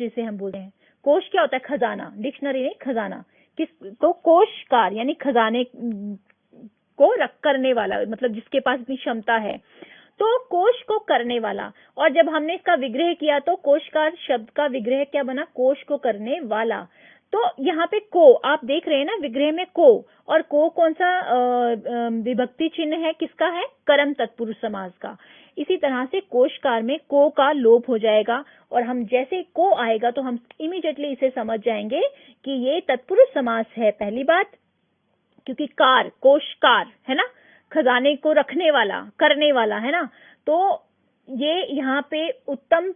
जिसे हम बोलते हैं। कोश क्या होता है? खजाना, डिक्शनरी नहीं, खजाना। किस तो कोशकार यानी खजाने को रख करने वाला, मतलब जिसके पास इतनी क्षमता है, तो कोश को करने वाला। और जब हमने इसका विग्रह किया तो कोशकार शब्द का विग्रह क्या बना? कोश को करने वाला। तो यहाँ पे को आप देख रहे हैं ना, विग्रह में को, और को कौन सा विभक्ति चिन्ह है? किसका है? कर्म तत्पुरुष समास का। इसी तरह से कोशकार में को का लोप हो जाएगा, और हम जैसे को आएगा तो हम इमीडिएटली इसे समझ जाएंगे कि ये तत्पुरुष समास है। पहली बात, क्योंकि कार, कोशकार है ना, खजाने को रखने वाला, करने वाला है ना, तो ये यहाँ पे उत्तम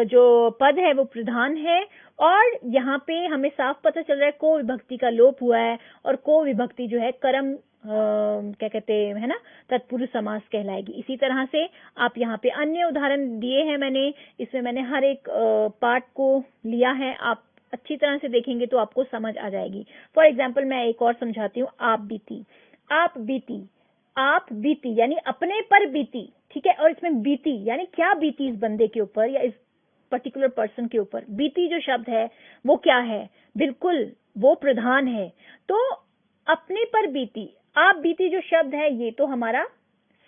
जो पद है वो प्रधान है, और यहाँ पे हमें साफ पता चल रहा है को विभक्ति का लोप हुआ है, और को विभक्ति जो है कर्म क्या कहते हैं, है ना, तत्पुरुष समास कहलाएगी। इसी तरह से आप यहाँ पे अन्य उदाहरण दिए हैं मैंने, इसमें मैंने हर एक पार्ट को लिया है, आप अच्छी तरह से देखेंगे तो आपको समझ आ जाएगी। फॉर एग्जाम्पल मैं एक और समझाती हूँ। आप बीती, आप बीती, आप बीती यानी अपने पर बीती, ठीक है। और इसमें बीती यानी क्या बीती इस बंदे के ऊपर या इस पर्टिकुलर पर्सन के ऊपर। बीती जो शब्द है वो क्या है? बिल्कुल वो प्रधान है। तो अपने पर बीती, आप बीती जो शब्द है ये तो हमारा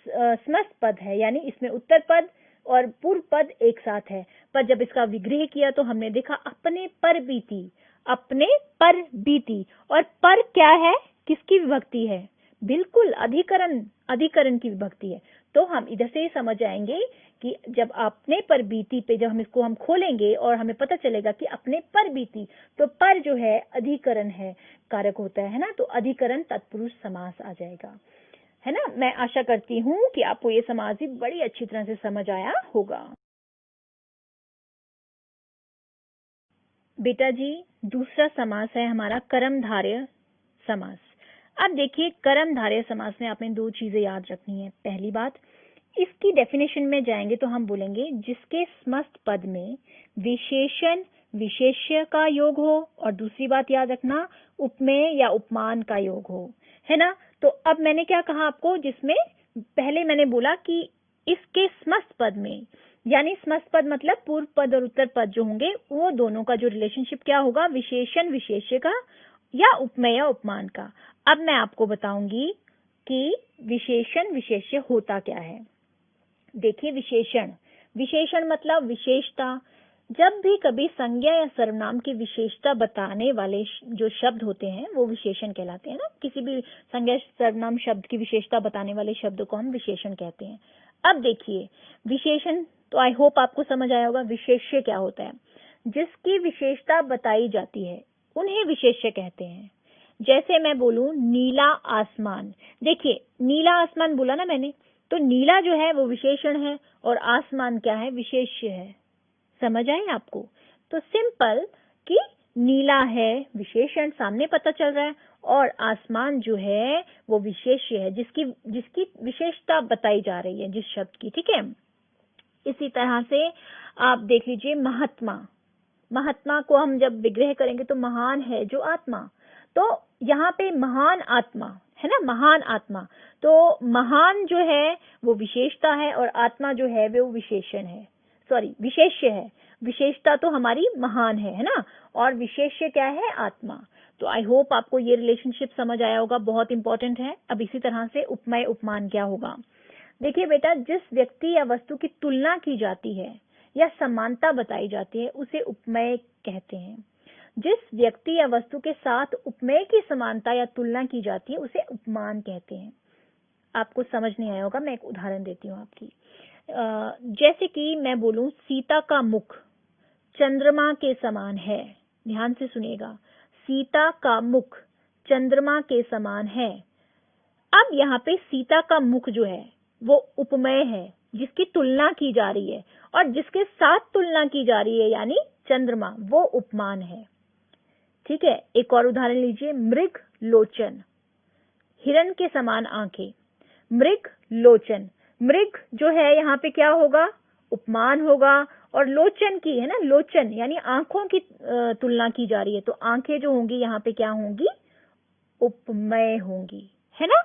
समस्त पद है, यानी इसमें उत्तर पद और पूर्व पद एक साथ है। पर जब इसका विग्रह किया तो हमने देखा अपने पर बीती, अपने पर बीती। और पर क्या है? किसकी विभक्ति है? बिल्कुल अधिकरण, अधिकरण की विभक्ति है। तो हम इधर से ही समझ जाएंगे कि जब अपने पर बीती पे जब हम इसको हम खोलेंगे और हमें पता चलेगा कि अपने पर बीती, तो पर जो है अधिकरण है, कारक होता है ना, तो अधिकरण तत्पुरुष समास आ जाएगा, है ना। मैं आशा करती हूँ कि आपको ये समास भी बड़ी अच्छी तरह से समझ आया होगा। बेटा जी, दूसरा समास है हमारा कर्मधारय समास। अब देखिए, कर्मधारय समास में आपने दो चीजें याद रखनी है। पहली बात, इसकी डेफिनेशन में जाएंगे तो हम बोलेंगे जिसके समस्त पद में विशेषण विशेष्य का योग हो, और दूसरी बात याद रखना, उपमेय या उपमान का योग हो, है ना। तो अब मैंने क्या कहा आपको, जिसमें पहले मैंने बोला कि इसके समस्त पद में, यानी समस्त पद मतलब पूर्व पद और उत्तर पद जो होंगे वो दोनों का जो रिलेशनशिप क्या होगा? विशेषण विशेष्य का या उपमेय या उपमान का। अब मैं आपको बताऊंगी कि विशेषण विशेष्य होता क्या है। देखिए, विशेषण, विशेषण मतलब विशेषता। जब भी कभी संज्ञा या सर्वनाम की विशेषता बताने वाले जो शब्द होते हैं वो विशेषण कहलाते हैं ना। किसी भी संज्ञा सर्वनाम शब्द की विशेषता बताने वाले शब्द को हम विशेषण कहते हैं। अब देखिए, विशेषण तो आई होप आपको समझ आया होगा। विशेष्य क्या होता है? जिसकी विशेषता बताई जाती है उन्हें विशेष्य कहते हैं। जैसे मैं बोलूं नीला आसमान, देखिए नीला आसमान बोला ना मैंने, तो नीला जो है वो विशेषण है और आसमान क्या है? विशेष्य है। समझ आए आपको? तो सिंपल कि नीला है विशेषण, सामने पता चल रहा है, और आसमान जो है वो विशेष्य है, जिसकी जिसकी विशेषता बताई जा रही है जिस शब्द की, ठीक है। इसी तरह से आप देख लीजिए महात्मा, महात्मा को हम जब विग्रह करेंगे तो महान है जो आत्मा, तो यहाँ पे महान आत्मा है ना, महान आत्मा। तो महान जो है वो विशेषता है और आत्मा जो है वो विशेषण है, सॉरी विशेष्य है। विशेषता तो हमारी महान है ना, और विशेष्य क्या है? आत्मा। तो आई होप आपको ये रिलेशनशिप समझ आया होगा, बहुत इंपॉर्टेंट है। अब इसी तरह से उपमेय उपमान क्या होगा? देखिए बेटा, जिस व्यक्ति या वस्तु की तुलना की जाती है या समानता बताई जाती है उसे उपमेय कहते हैं। जिस व्यक्ति या वस्तु के साथ उपमेय की समानता या तुलना की जाती है उसे उपमान कहते हैं। आपको समझ नहीं आया होगा, मैं एक उदाहरण देती हूँ आपकी। जैसे कि मैं बोलूं सीता का मुख चंद्रमा के समान है। ध्यान से सुनिएगा, सीता का मुख चंद्रमा के समान है। अब यहाँ पे सीता का मुख जो है वो उपमेय है, जिसकी तुलना की जा रही है, और जिसके साथ तुलना की जा रही है यानी चंद्रमा, वो उपमान है, ठीक है। एक और उदाहरण लीजिए, मृग लोचन, हिरण के समान आंखें, मृग लोचन। मृग जो है यहाँ पे क्या होगा? उपमान होगा, और लोचन की है ना, लोचन यानी आंखों की तुलना की जा रही है, तो आंखें जो होंगी यहाँ पे क्या होंगी? उपमेय होंगी, है ना।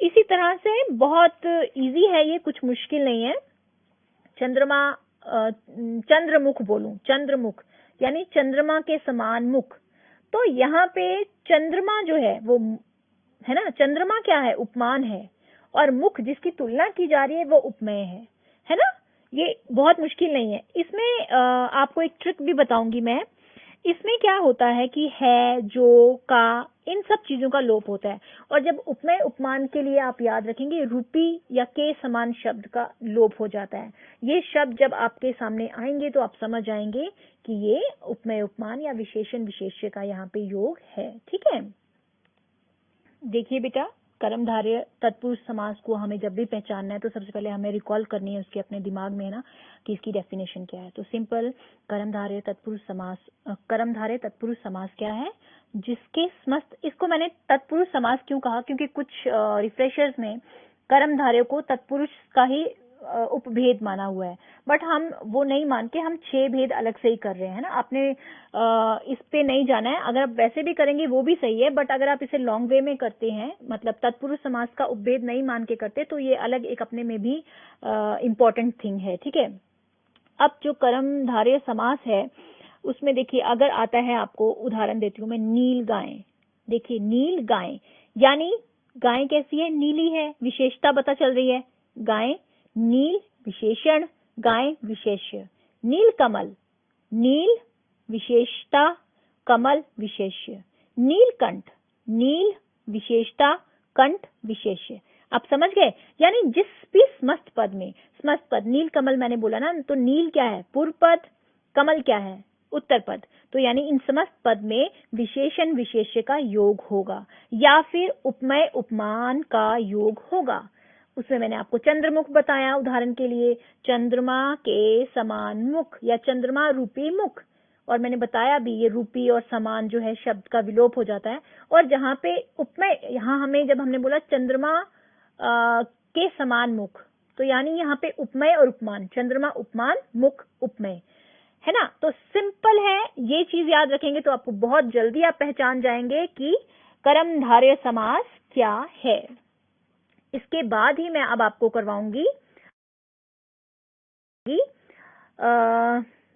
इसी तरह से बहुत इजी है ये, कुछ मुश्किल नहीं है। चंद्रमा चंद्रमुख बोलूं, चंद्रमुख यानी चंद्रमा के समान मुख, तो यहाँ पे चंद्रमा जो है वो है ना, चंद्रमा क्या है, उपमान है, और मुख जिसकी तुलना की जा रही है वो उपमेय है ना। ये बहुत मुश्किल नहीं है। इसमें आपको एक ट्रिक भी बताऊंगी मैं। इसमें क्या होता है कि है, जो, का, इन सब चीजों का लोप होता है, और जब उपमेय उपमान के लिए आप याद रखेंगे रूपी या के समान शब्द का लोप हो जाता है। ये शब्द जब आपके सामने आएंगे तो आप समझ जाएंगे कि ये उपमेय उपमान या विशेषण विशेष्य का यहाँ पे योग है। ठीक है, देखिए बेटा, कर्मधारय तत्पुरुष समास को हमें जब भी पहचानना है तो सबसे पहले हमें रिकॉल करनी है उसके अपने दिमाग में, है ना, कि इसकी डेफिनेशन क्या है। तो सिंपल कर्मधारय तत्पुरुष समास, कर्मधारय तत्पुरुष समास क्या है, जिसके समस्त, इसको मैंने तत्पुरुष समास क्यों कहा, क्योंकि कुछ रिफ्रेशर्स में कर्मधारय को तत्पुरुष का ही उपभेद माना हुआ है, बट हम वो नहीं मान के हम 6 भेद अलग से ही कर रहे हैं ना। आपने इस पे नहीं जाना है, अगर आप वैसे भी करेंगे वो भी सही है, बट अगर आप इसे लॉन्ग वे में करते हैं, मतलब तत्पुरुष समास का उपभेद नहीं मान के करते, तो ये अलग एक अपने में भी इम्पोर्टेंट थिंग है। ठीक है, अब जो कर्मधारय समास है उसमें देखिए, अगर आता है, आपको उदाहरण देती हूँ मैं, नील गाय। देखिए नील गाय यानी गाय कैसी है, नीली है, विशेषता पता चल रही है। गाय नील विशेषण, गाय विशेष्य। नील कमल, नील विशेषता, कमल विशेष्य। नीलकंठ, नील विशेषता, कंठ विशेष्य। आप समझ गए, यानी जिस भी समस्त पद में, समस्त पद, नील कमल मैंने बोला ना, तो नील क्या है, पूर्व पद, कमल क्या है, उत्तर पद, तो यानी इन समस्त पद में विशेषण विशेष्य का योग होगा या फिर उपमेय उपमान का योग होगा। उसमें मैंने आपको चंद्रमुख बताया उदाहरण के लिए, चंद्रमा के समान मुख या चंद्रमा रूपी मुख, और मैंने बताया भी ये रूपी और समान जो है शब्द का विलोप हो जाता है। और जहाँ पे उपमेय, यहाँ हमें जब हमने बोला चंद्रमा के समान मुख, तो यानी यहाँ पे उपमेय और उपमान, चंद्रमा उपमान, मुख उपमेय, है ना। तो सिंपल है, ये चीज याद रखेंगे तो आपको बहुत जल्दी आप पहचान जाएंगे कि कर्मधारय समास क्या है। इसके बाद ही मैं अब आपको करवाऊंगी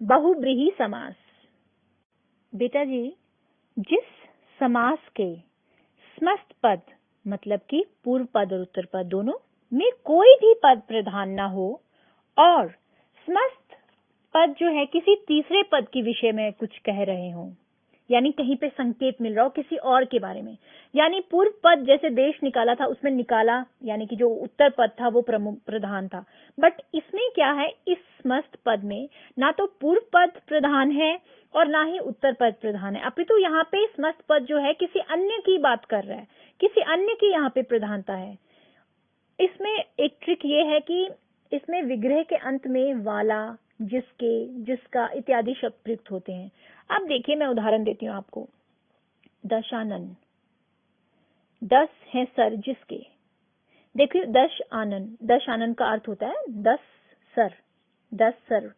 बहुब्रीहि समास। बेटा जी, जिस समास के समस्त पद, मतलब कि पूर्व पद और उत्तर पद दोनों में कोई भी पद प्रधान ना हो, और समस्त पद जो है किसी तीसरे पद के विषय में कुछ कह रहे हों, यानी कहीं पे संकेत मिल रहा हो किसी और के बारे में, यानी पूर्व पद जैसे देश निकाला था, उसमें निकाला यानी कि जो उत्तर पद था वो प्रधान था, बट इसमें क्या है, इस समस्त पद में ना तो पूर्व पद प्रधान है और ना ही उत्तर पद प्रधान है, अपितु यहाँ पे समस्त पद जो है किसी अन्य की बात कर रहा है, किसी अन्य की यहाँ पे प्रधानता है। इसमें एक ट्रिक ये है कि इसमें विग्रह के अंत में वाला, जिसके, जिसका इत्यादि शब्द प्रयुक्त होते हैं। अब देखिए, मैं उदाहरण देती हूँ आपको। दशानन, 10 है सर जिसके। देखिए दश आनन का अर्थ होता है 10 सर, 10 सर।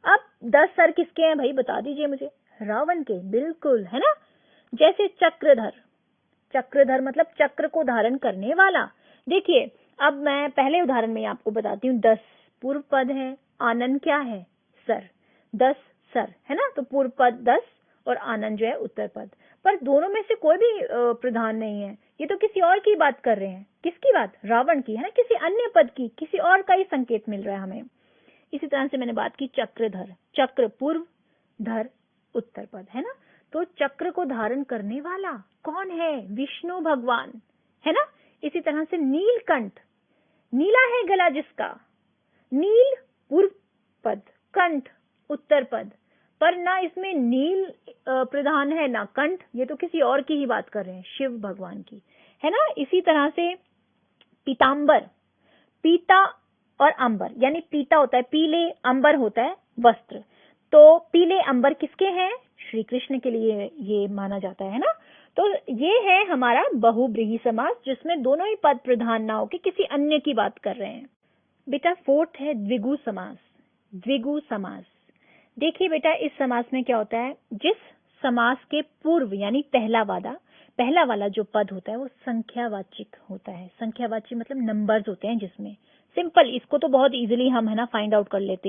अब 10 सर किसके हैं भाई, बता दीजिए मुझे। रावण के, बिल्कुल, है ना। जैसे चक्रधर, चक्रधर मतलब चक्र को धारण करने वाला। देखिए अब मैं पहले उदाहरण में आपको बताती हूँ, 10 पूर्व पद है, आनंद क्या है, सर, 10 सर, है ना। तो पूर्व पद 10 और आनंद जो है उत्तर पद, पर दोनों में से कोई भी प्रधान नहीं है, ये तो किसी और की बात कर रहे हैं। किसकी बात, रावण की, है ना, किसी अन्य पद की, किसी और का ही संकेत मिल रहा है हमें। इसी तरह से मैंने बात की चक्रधर, चक्र पूर्व, धर उत्तर पद, है ना। तो चक्र को धारण करने वाला कौन है, विष्णु भगवान, है ना। इसी तरह से नीलकंठ, नीला है गला जिसका, नील पूर्व पद, कंठ उत्तर पद, पर ना इसमें नील प्रधान है ना कंठ, ये तो किसी और की ही बात कर रहे हैं, शिव भगवान की, है ना। इसी तरह से पीतांबर, पीता और अंबर, यानी पीता होता है पीले, अंबर होता है वस्त्र, तो पीले अंबर किसके हैं, श्री कृष्ण के लिए ये माना जाता है ना। तो ये है हमारा बहुब्रीहि समास, जिसमें दोनों ही पद प्रधान ना होकर किसी अन्य की बात कर रहे हैं। बेटा फोर्थ है द्विगु समास। द्विगु समास, देखिए बेटा, इस समास में क्या होता है, जिस समास के पूर्व यानी पहला वाला जो पद होता है वो संख्यावाचक होता है। संख्यावाची मतलब नंबर्स होते हैं जिसमें, सिंपल, इसको तो बहुत इजीली हम, है ना, फाइंड आउट कर लेते हैं।